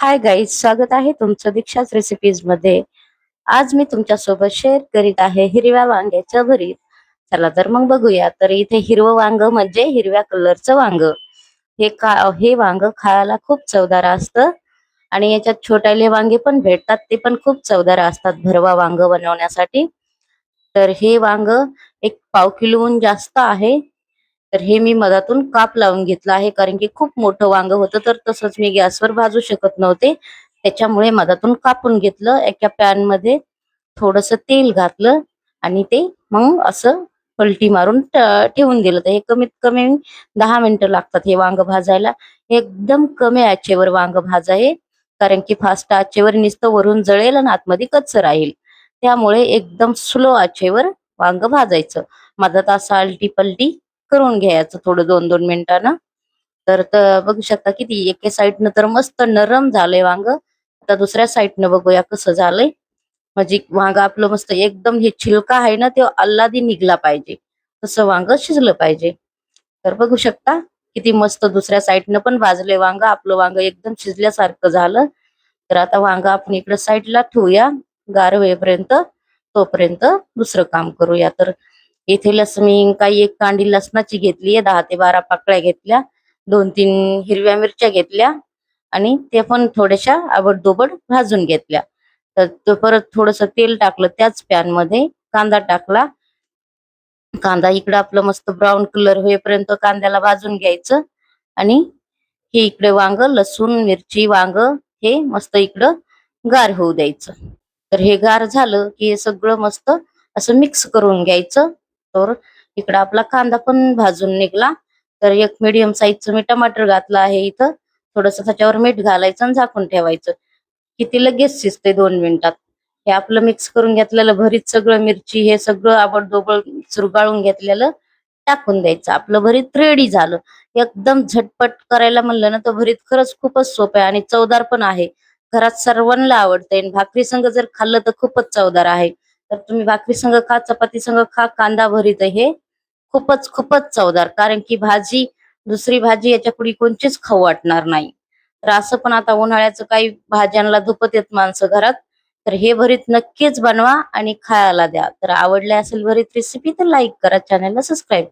Hi guys, स्वागत आहे तुमचं दीक्षाच रेसिपीज मध्ये. आज मी तुमच्या सोबत शेअर करीत आहे हिरव्या वांग्याचं भरीत. चला तर मग बघूया. तर इथे हिरवं वांग म्हणजे हिरव्या कलरचं वांग. हे वांग खायला खूप चवदार असतं आणि याच्यात छोटाले वांगे पण भेटतात, ते पण खूप चवदार असतात भरवा वांग बनवण्यासाठी. तर हे वांग एक पाव किलोहून जास्त आहे. तर हे मी मधातून काप लावून घेतला आहे, कारण की खूप मोठं वांग होतं, तर तसंच मी गॅसवर भाजू शकत नव्हते. त्याच्यामुळे मधातून कापून घेतलं. एका पॅन मध्ये थोडस तेल घातलं आणि ते मग असं पलटी मारून ठेवून दिलं. तर हे कमीत कमी 10 मिनिटं लागतात हे वांग भाजायला. एकदम कमी आचेवर वांग भाजावे, कारण की फास्ट आचेवर नुसतं वरून जळेल आणि आतमध्ये कच्चं राहील. त्यामुळे एकदम स्लो आचेवर वांग भाजायचं. मधात असं आलटी पलटी करून घ्यायचं थोडं 2-2 मिनिटांना. तर बघू शकता किती एके साईडनं तर मस्त नरम झालंय वांग. आता दुसऱ्या साईडनं बघूया कसं झालंय. म्हणजे वांग आपलं मस्त एकदम, हे छिलका आहे ना, ते अल्लादी निघला पाहिजे, तसं वांग शिजलं पाहिजे. तर बघू शकता किती मस्त दुसऱ्या साईडनं पण भाजले वांग. आपलं वांग एकदम शिजल्यासारखं झालं. तर आता वांग आपण इकडे साईडला ठेवूया गार होईपर्यंत. तोपर्यंत दुसरं काम करूया. तर इथे लसूण मी काही एक कांडी लसणाची घेतली, 10 ते 12 पाकळ्या घेतल्या, 2-3 हिरव्या मिरच्या घेतल्या आणि ते पण थोड्याशा आबडधोबड भाजून घेतल्या. तर तो परत थोडस तेल टाकलं, त्याच पॅन मध्ये कांदा टाकला. कांदा इकडं आपलं मस्त ब्राऊन कलर होईपर्यंत कांद्याला भाजून घ्यायचं आणि हे इकडे वांग, लसूण मिरची वांग हे मस्त इकडं गार होऊ द्यायचं. तर हे गार झालं की हे सगळं मस्त असं मिक्स करून घ्यायचं. तर इकडं आपला कांदा पण भाजून निघला. तर एक मीडियम साईजचं मी टमाटर घातलं आहे इथं. थोडस त्याच्यावर मीठ घालायचं आणि झाकून ठेवायचं, किती लगेच शिजते 2 मिनिटात. हे आपलं मिक्स करून घेतलेलं भरीत, सगळं मिरची हे सगळं आबडधोबड चुरगाळून घेतलेलं टाकून द्यायचं. आपलं भरीत रेडी झालं. एकदम झटपट करायला म्हणलं ना, तर भरीत खरंच खूपच सोपं आहे आणि चवदार पण आहे. घरात सर्वांना आवडते आणि भाकरी संग जर खाल्लं तर खूपच चवदार आहे. तर तुम्ही भाकरी संग खा, चपाती संग खा, कांदा भरीत हे खूपच खूपच चवदार. कारण की भाजी, दुसरी भाजी याच्या पुढे कोणचीच खाऊ वाटणार नाही. तर असं पण आता उन्हाळ्याचं काही भाज्यांना धुपत येत माणसं घरात. तर हे भरीत नक्कीच बनवा आणि खायला द्या. तर आवडले असेल भरीत रेसिपी तर लाईक करा, चॅनलला सबस्क्राईब.